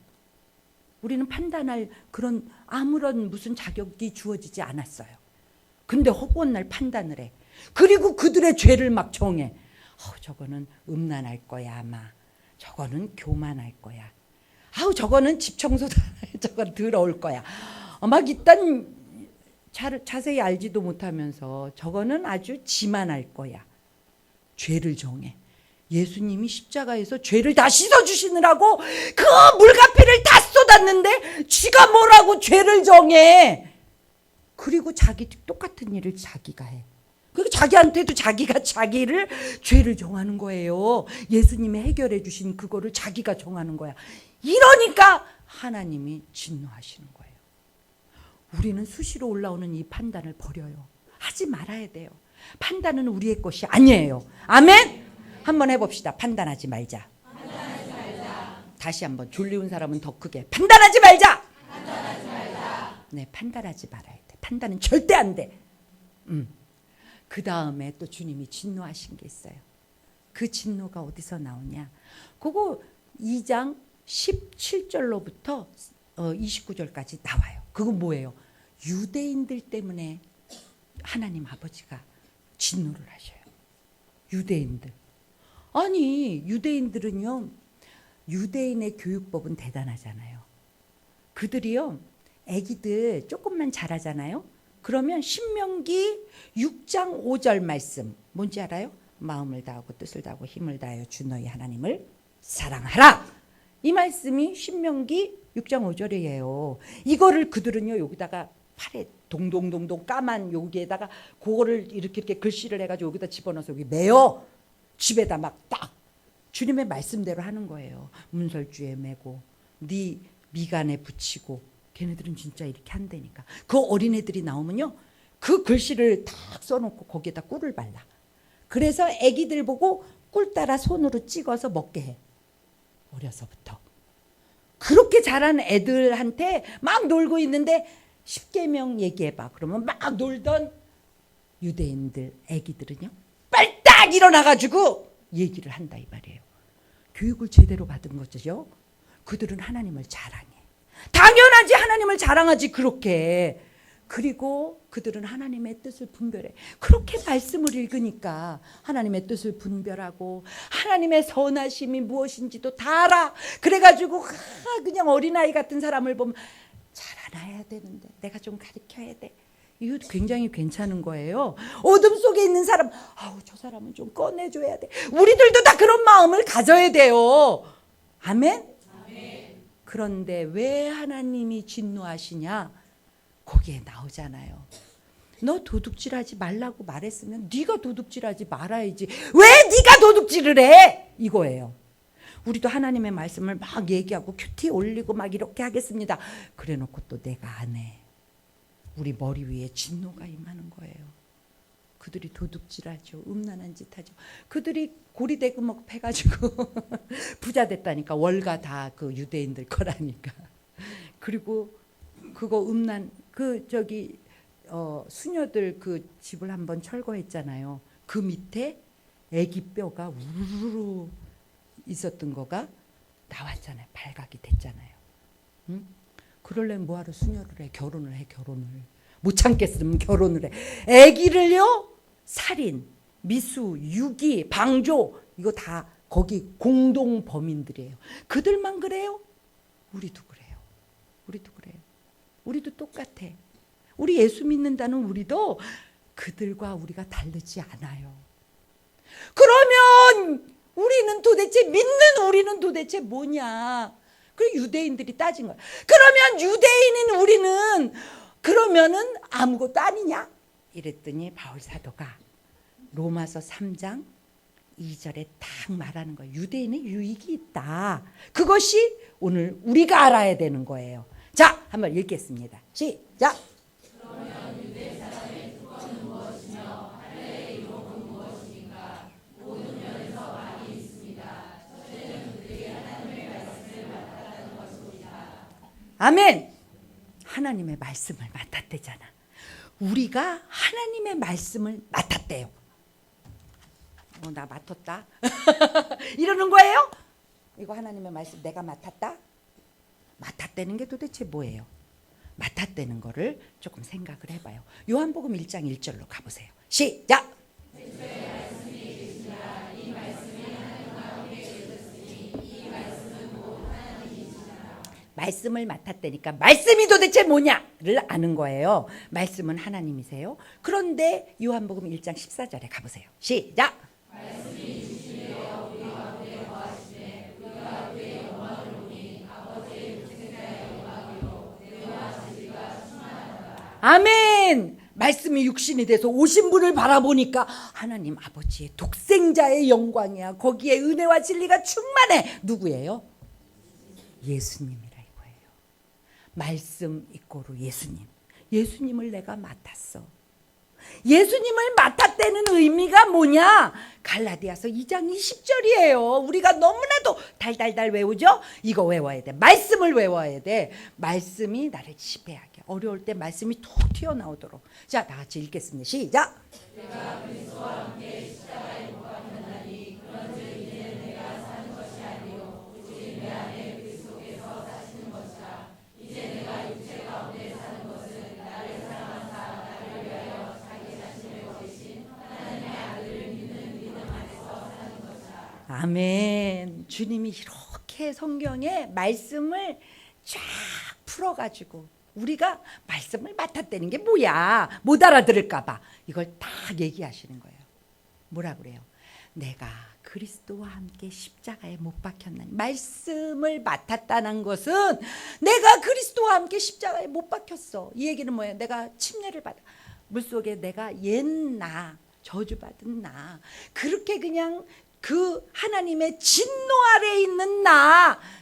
우리는 판단할 그런 아무런 무슨 자격이 주어지지 않았어요. 근데 허구한 날 판단을 해. 그리고 그들의 죄를 막 정해. 저거는 음란할 거야 아마. 저거는 교만할 거야. 저거는 집 청소도 저건 더러울 거야. 막 일단 자세히 알지도 못하면서 저거는 아주 지만할 거야. 죄를 정해. 예수님이 십자가에서 죄를 다 씻어주시느라고 그 물가피를 다 쏟았는데 쥐가 뭐라고 죄를 정해. 그리고 자기 똑같은 일을 자기가 해. 그리고 자기한테도 자기가 자기를 죄를 정하는 거예요. 예수님이 해결해 주신 그거를 자기가 정하는 거야. 이러니까 하나님이 진노하시는 거예요. 우리는 수시로 올라오는 이 판단을 버려요. 하지 말아야 돼요. 판단은 우리의 것이 아니에요. 아멘? 한번 해봅시다. 판단하지 말자. 다시 한번. 졸리운 사람은 더 크게. 판단하지 말자. 네, 판단하지 말아야 돼. 판단은 절대 안 돼. 그 다음에 또 주님이 진노하신 게 있어요. 그 진노가 어디서 나오냐? 그거 2장 17절로부터 29절까지 나와요. 그건 뭐예요? 유대인들 때문에 하나님 아버지가 진노를 하셔요. 유대인들. 아니 유대인들은요, 유대인의 교육법은 대단하잖아요. 그들이요, 애기들 조금만 자라잖아요. 그러면 신명기 6장 5절 말씀 뭔지 알아요? 마음을 다하고 뜻을 다하고 힘을 다하여 주 너희 하나님을 사랑하라. 이 말씀이 신명기 6장 5절이에요. 이거를 그들은요, 여기다가 팔에 동동동동 까만 여기에다가 그거를 이렇게 글씨를 해가지고 여기다 집어넣어서 여기 매어 집에다 막 딱 주님의 말씀대로 하는 거예요. 문설주에 매고 네 미간에 붙이고. 걔네들은 진짜 이렇게 한다니까. 그 어린애들이 나오면요, 그 글씨를 딱 써놓고 거기에다 꿀을 발라. 그래서 애기들 보고 꿀 따라 손으로 찍어서 먹게 해. 어려서부터. 그렇게 자란 애들한테 막 놀고 있는데 10계명 얘기해봐. 그러면 막 놀던 유대인들 애기들은요, 빨딱 일어나가지고 얘기를 한다 이 말이에요. 교육을 제대로 받은 거죠. 그들은 하나님을 자랑해. 당연하지, 하나님을 자랑하지 그렇게. 그리고 그들은 하나님의 뜻을 분별해. 그렇게 말씀을 읽으니까 하나님의 뜻을 분별하고 하나님의 선하심이 무엇인지도 다 알아. 그래가지고 그냥 어린아이 같은 사람을 보면 잘 알아야 되는데 내가 좀 가르쳐야 돼. 이거 굉장히 괜찮은 거예요. 어둠 속에 있는 사람, 아우 저 사람은 좀 꺼내줘야 돼. 우리들도 다 그런 마음을 가져야 돼요. 아멘? 그런데 왜 하나님이 진노하시냐? 거기에 나오잖아요. 너 도둑질하지 말라고 말했으면 네가 도둑질하지 말아야지. 왜 네가 도둑질을 해? 이거예요. 우리도 하나님의 말씀을 막 얘기하고 큐티 올리고 막 이렇게 하겠습니다. 그래놓고 또 내가 안 해. 우리 머리 위에 진노가 임하는 거예요. 그들이 도둑질하죠. 음란한 짓 하죠. 그들이 고리대금목 해가지고 부자 됐다니까. 월가 다 그 유대인들 거라니까. 그리고 그거 음란 수녀들 그 집을 한번 철거했잖아요. 그 밑에 애기 뼈가 우르르 있었던 거가 나왔잖아요. 발각이 됐잖아요. 응? 그러려면 뭐하러 수녀를 해? 결혼을 해. 결혼을 못 참겠으면 결혼을 해. 애기를요, 살인, 미수, 유기, 방조, 이거 다 거기 공동 범인들이에요. 그들만 그래요? 우리도 그래요. 우리도 그래요. 우리도 똑같아. 우리 예수 믿는다는 우리도 그들과 우리가 다르지 않아요. 그러면 우리는 도대체 뭐냐? 그 유대인들이 따진 거야. 그러면 유대인인 우리는 그러면은 아무것도 아니냐? 이랬더니 바울 사도가 로마서 3장 2절에 딱 말하는 거예요. 유대인의 유익이 있다. 그것이 오늘 우리가 알아야 되는 거예요. 자, 한번 읽겠습니다. 시작. 그러면 유대 사람의 특권은 무엇이며 할례의 이목은 무엇입니까? 모든 면에서 많이 있습니다. 첫째는 그들이 하나님의 말씀을 맡았다는 것입니다. 아멘. 하나님의 말씀을 맡았대잖아. 우리가 하나님의 말씀을 맡았대요. 나 맡았다. 이러는 거예요? 이거 하나님의 말씀 내가 맡았다? 맡았다는 게 도대체 뭐예요? 맡았다는 거를 조금 생각을 해봐요. 요한복음 1장 1절로 가보세요. 시작! 말씀을 맡았다니까 말씀이 도대체 뭐냐를 아는 거예요. 말씀은 하나님이세요. 그런데 요한복음 1장 14절에 가보세요. 시작! 말씀이 주시되어 우리 가운데 거하시되 우리 가운데 영광을 보니 아버지의 독생자의 영광이요 내와 진리가 충만하다. 아멘. 말씀이 육신이 돼서 오신 분을 바라보니까 하나님 아버지의 독생자의 영광이야. 거기에 은혜와 진리가 충만해. 누구예요? 예수님이라 이거예요. 말씀 이꼬로 예수님. 예수님을 내가 맡았어. 예수님을 맡았다는 의미가 뭐냐? 갈라디아서 2장 20절이에요. 우리가 너무나도 달달달 외우죠? 이거 외워야 돼. 말씀을 외워야 돼. 말씀이 나를 지배하게. 어려울 때 말씀이 툭 튀어나오도록. 자, 다 같이 읽겠습니다. 시작! 내가 그리스도와 함께 십자가에 못 박혔나니 그런즉 이제는 내가 사는 것이 아니요 오직 내 안에 그리스도가 아멘. 주님이 이렇게 성경에 말씀을 쫙 풀어가지고 우리가 말씀을 맡았다는 게 뭐야? 못 알아들을까 봐 이걸 다 얘기하시는 거예요. 뭐라 그래요? 내가 그리스도와 함께 십자가에 못 박혔나니. 말씀을 맡았다는 것은 내가 그리스도와 함께 십자가에 못 박혔어. 이 얘기는 뭐예요? 내가 침례를 받아 물속에 내가 옛나 저주받은 나, 그렇게 그냥 그 하나님의 진노 아래에 있는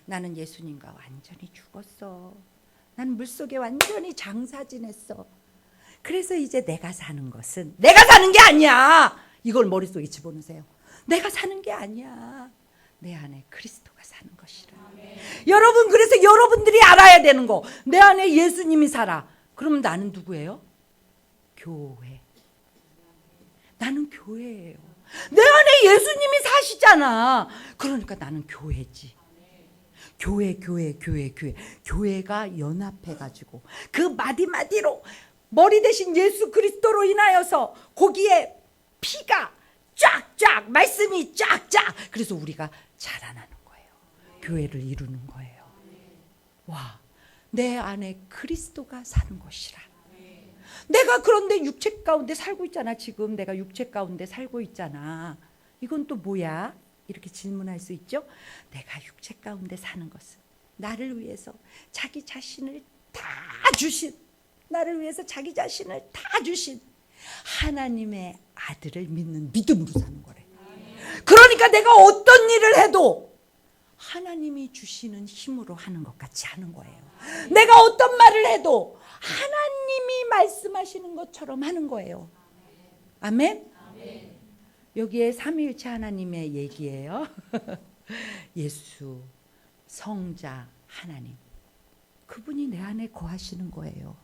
나는 예수님과 완전히 죽었어. 난 물속에 완전히 장사 지냈어. 그래서 이제 내가 사는 것은 내가 사는 게 아니야. 이걸 머릿속에 집어넣으세요. 내가 사는 게 아니야. 내 안에 그리스도가 사는 것이라. 여러분, 그래서 여러분들이 알아야 되는 거, 내 안에 예수님이 살아. 그러면 나는 누구예요? 교회. 나는 교회예요. 내 안에 예수님이 사시잖아. 그러니까 나는 교회지. 교회가 연합해가지고 그 마디마디로 머리 대신 예수 그리스도로 인하여서 거기에 피가 쫙쫙, 말씀이 쫙쫙, 그래서 우리가 자라나는 거예요. 교회를 이루는 거예요. 와, 내 안에 그리스도가 사는 것이라. 내가 그런데 육체 가운데 살고 있잖아. 지금 내가 육체 가운데 살고 있잖아. 이건 또 뭐야? 이렇게 질문할 수 있죠. 내가 육체 가운데 사는 것은 나를 위해서 자기 자신을 다 주신, 나를 위해서 자기 자신을 다 주신 하나님의 아들을 믿는 믿음으로 사는 거래. 그러니까 내가 어떤 일을 해도 하나님이 주시는 힘으로 하는 것 같지 않은 거예요. 내가 어떤 말을 해도 하나님이 말씀하시는 것처럼 하는 거예요. 아멘? 여기에 삼위일체 하나님의 얘기예요. 예수, 성자, 하나님. 그분이 내 안에 거하시는 거예요.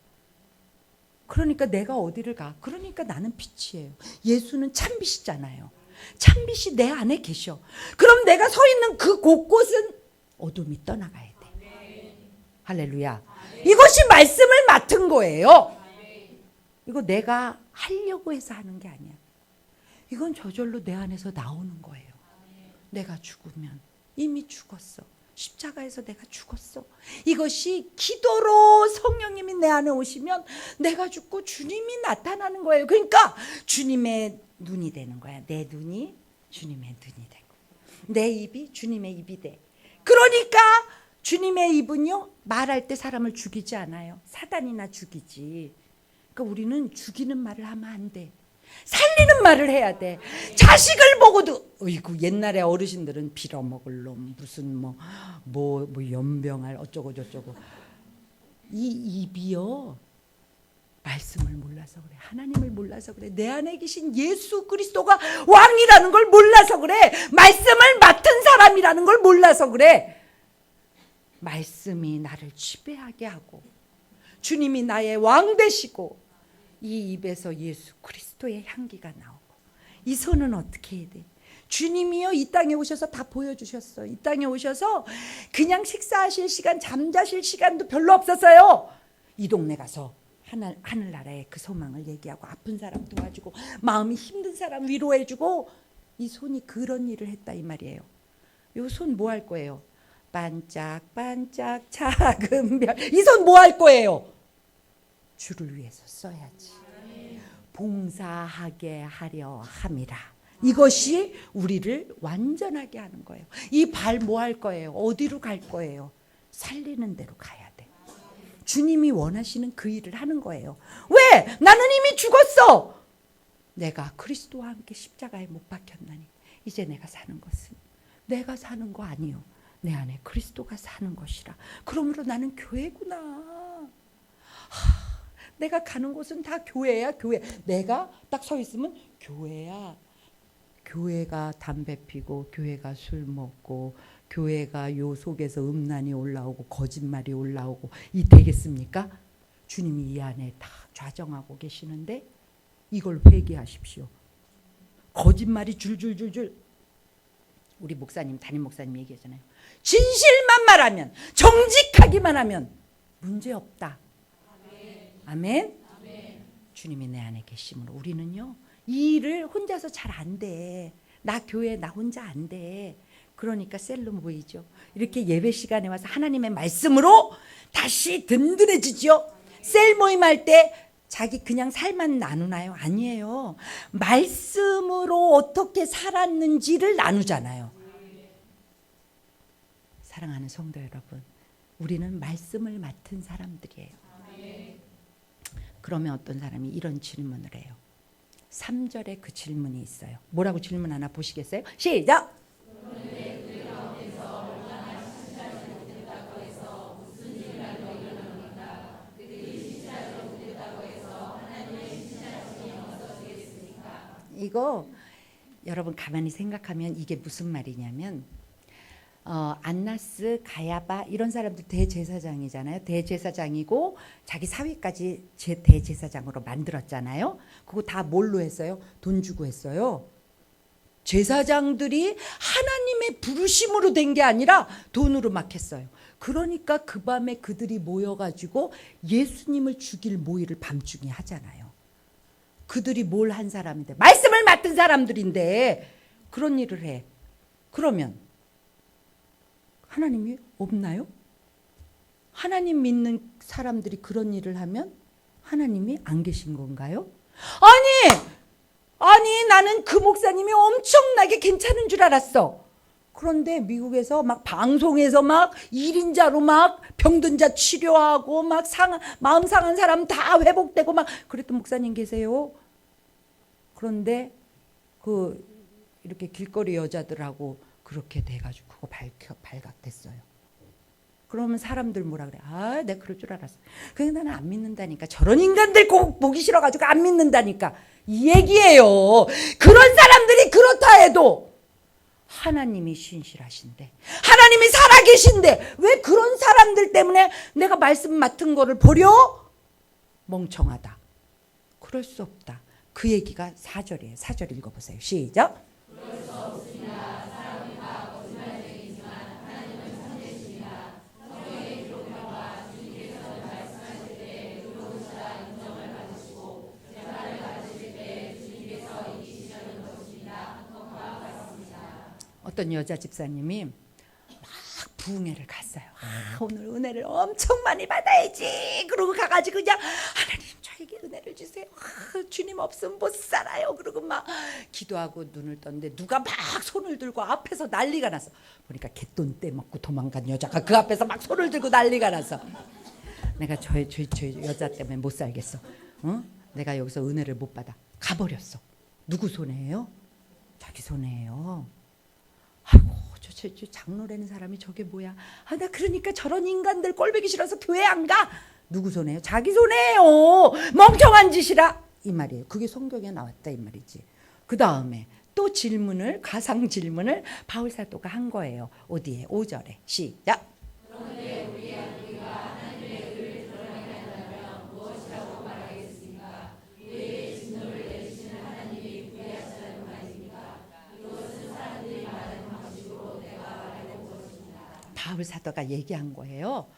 그러니까 내가 어디를 가? 그러니까 나는 빛이에요. 예수는 참빛이잖아요. 참빛이 내 안에 계셔. 그럼 내가 서 있는 그 곳곳은 어둠이 떠나가야 돼. 할렐루야. 이것이 말씀을 맡은 거예요. 이거 내가 하려고 해서 하는 게 아니야. 이건 저절로 내 안에서 나오는 거예요. 내가 죽으면 이미 죽었어. 십자가에서 내가 죽었어. 이것이 기도로 성령님이 내 안에 오시면 내가 죽고 주님이 나타나는 거예요. 그러니까 주님의 눈이 되는 거야. 내 눈이 주님의 눈이 되고 내 입이 주님의 입이 돼. 그러니까 주님의 입은요, 말할 때 사람을 죽이지 않아요. 사단이나 죽이지. 그러니까 우리는 죽이는 말을 하면 안 돼. 살리는 말을 해야 돼. 자식을 보고도, 어이구, 옛날에 어르신들은 빌어먹을 놈, 무슨 뭐 연병할 어쩌고 저쩌고. 이 입이요, 말씀을 몰라서 그래. 하나님을 몰라서 그래. 내 안에 계신 예수 그리스도가 왕이라는 걸 몰라서 그래. 말씀을 맡은 사람이라는 걸 몰라서 그래. 말씀이 나를 지배하게 하고 주님이 나의 왕 되시고 이 입에서 예수 그리스도의 향기가 나오고 이 손은 어떻게 해야 돼? 주님이요, 이 땅에 오셔서 다 보여주셨어. 이 땅에 오셔서 그냥 식사하실 시간, 잠자실 시간도 별로 없었어요. 이 동네 가서 하늘나라의 그 소망을 얘기하고 아픈 사람 도와주고 마음이 힘든 사람 위로해주고, 이 손이 그런 일을 했다 이 말이에요. 이 손 뭐 할 거예요? 반짝반짝 작은 별. 이 손 뭐 할 거예요? 주를 위해서 써야지. 봉사하게 하려 함이라. 이것이 우리를 완전하게 하는 거예요. 이 발 뭐 할 거예요? 어디로 갈 거예요? 살리는 대로 가야 돼. 주님이 원하시는 그 일을 하는 거예요. 왜? 나는 이미 죽었어. 내가 그리스도와 함께 십자가에 못 박혔나니 이제 내가 사는 것은 내가 사는 거 아니요, 내 안에 그리스도가 사는 것이라. 그러므로 나는 교회구나. 내가 가는 곳은 다 교회야. 교회. 내가 딱 서 있으면 교회야. 교회가 담배 피고, 교회가 술 먹고, 교회가 요 속에서 음란이 올라오고 거짓말이 올라오고 이 되겠습니까? 주님이 이 안에 다 좌정하고 계시는데 이걸 회개하십시오. 거짓말이 줄줄줄줄. 우리 목사님, 담임 목사님 얘기하잖아요. 진실만 말하면, 정직하기만 하면 문제 없다. 아멘. 주님이 내 안에 계심으로 우리는요, 이 일을 혼자서 잘 안 돼. 나 교회 나 혼자 안 돼. 그러니까 셀로 모이죠. 이렇게 예배 시간에 와서 하나님의 말씀으로 다시 든든해지죠. 셀 모임할 때 자기 그냥 살만 나누나요? 아니에요. 말씀으로 어떻게 살았는지를 나누잖아요. 사랑하는 성도 여러분, 우리는 말씀을 맡은 사람들이에요. 그러면 어떤 사람이 이런 질문을 해요. 3절에 그 질문이 있어요. 뭐라고 질문하나 보시겠어요? 시작! 이거 여러분 가만히 생각하면 이게 무슨 말이냐면 안나스, 가야바 이런 사람들 대제사장이잖아요. 대제사장이고 자기 사위까지 대제사장으로 만들었잖아요. 그거 다 뭘로 했어요? 돈 주고 했어요. 제사장들이 하나님의 부르심으로 된 게 아니라 돈으로 막 했어요. 그러니까 그 밤에 그들이 모여가지고 예수님을 죽일 모의를 밤중에 하잖아요. 그들이 뭘 한 사람인데, 말씀을 맡은 사람들인데 그런 일을 해. 그러면 하나님이 없나요? 하나님 믿는 사람들이 그런 일을 하면 하나님이 안 계신 건가요? 아니 나는 그 목사님이 엄청나게 괜찮은 줄 알았어. 그런데 미국에서 막 방송에서 막 1인자로 막 병든 자 치료하고 막 마음 상한 사람 다 회복되고 막 그랬던 목사님 계세요. 그런데 그 이렇게 길거리 여자들하고 그렇게 돼가지고 그거 발각됐어요. 그러면 사람들 뭐라 그래? 내가 그럴 줄 알았어. 그냥 나는 안 믿는다니까. 저런 인간들 꼭 보기 싫어가지고 안 믿는다니까. 이 얘기예요. 그런 사람들이 그렇다 해도 하나님이 신실하신데, 하나님이 살아계신데 왜 그런 사람들 때문에 내가 말씀 맡은 거를 버려? 멍청하다. 그럴 수 없다. 그 얘기가 4절이에요. 4절 읽어보세요. 시작. 어떤 여자 집사님이 막 부흥회를 갔어요. 오늘 은혜를 엄청 많이 받아야지. 그러고 가가지고 그냥 하나님 저에게 은혜를 주세요. 주님 없으면 못 살아요. 그러고 막 기도하고 눈을 떴는데 누가 막 손을 들고 앞에서 난리가 났어. 보니까 개돈 떼먹고 도망간 여자가 그 앞에서 막 손을 들고 난리가 났어. 내가 저 여자 때문에 못 살겠어. 내가 여기서 은혜를 못 받아. 가버렸어. 누구 손해예요? 자기 손해예요. 아이고 저 장로라는 사람이 저게 뭐야? 나 그러니까 저런 인간들 꼴보기 싫어서 교회 안 가. 누구 손해요? 자기 손해요. 멍청한 짓이라 이 말이에요. 그게 성경에 나왔다 이 말이지. 그 다음에 또 가상 질문을 바울 사도가 한 거예요. 어디에? 5절에 시작. 그런데 우리가 하나님의 의를 드러나게 한다면 무엇이라고 말하겠습니까? 우리에게 진노를 내리시는 하나님이 구애하시라는 말입니까? 이것은 사람들이 말하는 방식으로 내가 말하는 것입니다. 바울 사도가 얘기한 거예요.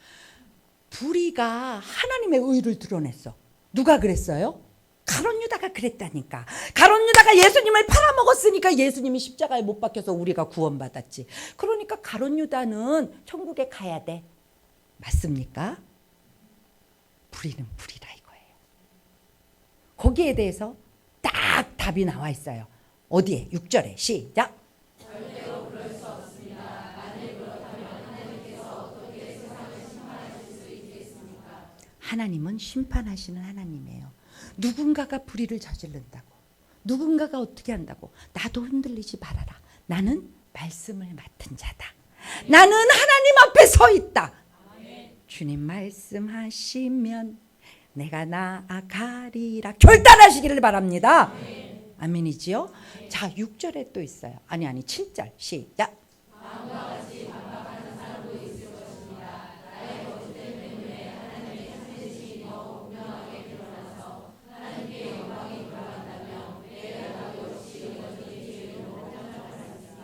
불의가 하나님의 의를 드러냈어. 누가 그랬어요? 가룟 유다가 그랬다니까. 가룟 유다가 예수님을 팔아먹었으니까 예수님이 십자가에 못 박혀서 우리가 구원받았지. 그러니까 가룟 유다는 천국에 가야 돼. 맞습니까? 불의는 불의다 이거예요. 거기에 대해서 딱 답이 나와 있어요. 어디에? 6절에 시작. 절대로 그럴 수 없습니다. 만일 그렇다면 하나님께서 어떻게 세상을 심판하실 수 있겠습니까? 하나님은 심판하시는 하나님이에요. 누군가가 불의를 저지른다고, 누군가가 어떻게 한다고 나도 흔들리지 말아라. 나는 말씀을 맡은 자다. 나는 하나님 앞에 서 있다. 주님 말씀하시면 내가 나아가리라. 결단하시기를 바랍니다. 아멘이지요? 자, 6절에 또 있어요. 아니 7절 시작. 마음과 같이 반박하는 사람도 있을 것입니다. 나의 거짓 때문에 하나님의 참되심이 더 분명하게 드러나서 하나님께 영광이 돌아간다면 내 연합 역시 여전히 죄로 평정하였습니다.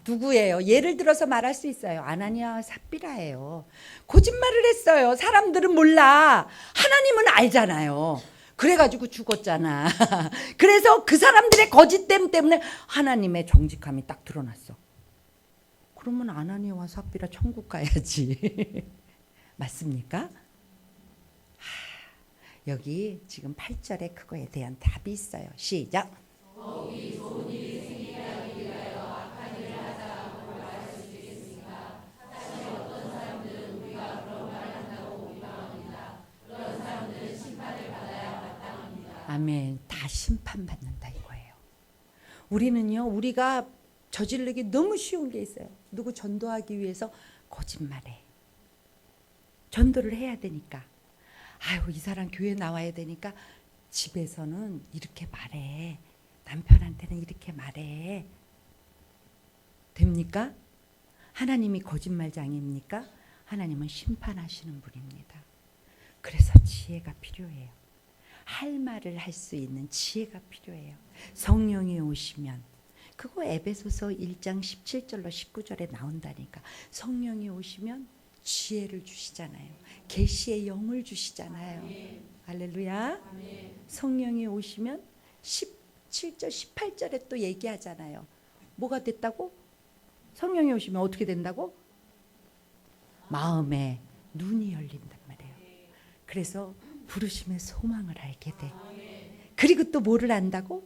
누구예요? 예를 들어서 말할 수 있어요. 아나니아와 삽비라예요. 거짓말을 했어요. 사람들은 몰라. 하나님은 알잖아요. 그래가지고 죽었잖아. 그래서 그 사람들의 거짓됨 때문에 하나님의 정직함이 딱 드러났어. 그러면 아나니아와 삽비라 천국 가야지. 맞습니까? 여기 지금 8절에 그거에 대한 답이 있어요. 시작. 아멘. 다 심판받는다 이거예요. 우리는요, 우리가 저지르기 너무 쉬운 게 있어요. 누구 전도하기 위해서 거짓말해. 전도를 해야 되니까. 아유, 이 사람 교회 나와야 되니까 집에서는 이렇게 말해. 남편한테는 이렇게 말해. 됩니까? 하나님이 거짓말장입니까? 하나님은 심판하시는 분입니다. 그래서 지혜가 필요해요. 할 말을 할 수 있는 지혜가 필요해요. 성령이 오시면, 그거 에베소서 1장 17절로 19절에 나온다니까. 성령이 오시면 지혜를 주시잖아요. 계시의 영을 주시잖아요. 할렐루야. 성령이 오시면 17절 18절에 또 얘기하잖아요. 뭐가 됐다고? 성령이 오시면 어떻게 된다고? 마음에 눈이 열린단 말이에요. 그래서 부르심의 소망을 알게 돼. 그리고 또 뭐를 안다고?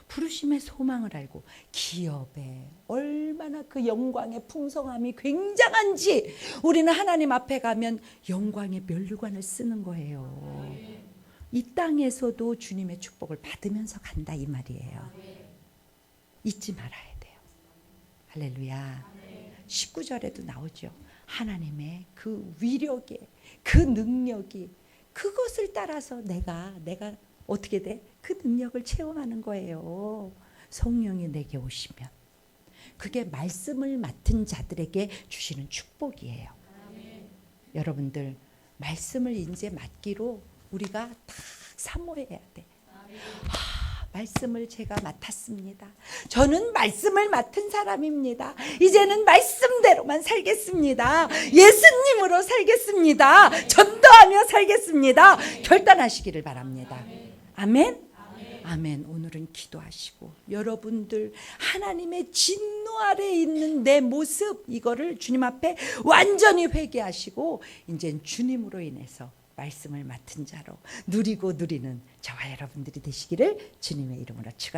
부르심의 소망을 알고 기업에 얼마나 그 영광의 풍성함이 굉장한지 우리는 하나님 앞에 가면 영광의 면류관을 쓰는 거예요. 이 땅에서도 주님의 축복을 받으면서 간다 이 말이에요. 잊지 말아야 돼요. 할렐루야. 19절에도 나오죠. 하나님의 그 위력에 그 능력이, 그것을 따라서 내가 어떻게 돼? 그 능력을 체험하는 거예요. 성령이 내게 오시면. 그게 말씀을 맡은 자들에게 주시는 축복이에요. 여러분들 말씀을 이제 맡기로 우리가 다 사모해야 돼. 말씀을 제가 맡았습니다. 저는 말씀을 맡은 사람입니다. 이제는 말씀대로만 살겠습니다. 예수님으로 살겠습니다. 전도하며 살겠습니다. 결단하시기를 바랍니다. 아멘. 아멘. 오늘은 기도하시고 여러분들 하나님의 진노 아래 있는 내 모습, 이거를 주님 앞에 완전히 회개하시고 이제 주님으로 인해서 말씀을 맡은 자로 누리고 누리는 저와 여러분들이 되시기를 주님의 이름으로 축원합니다.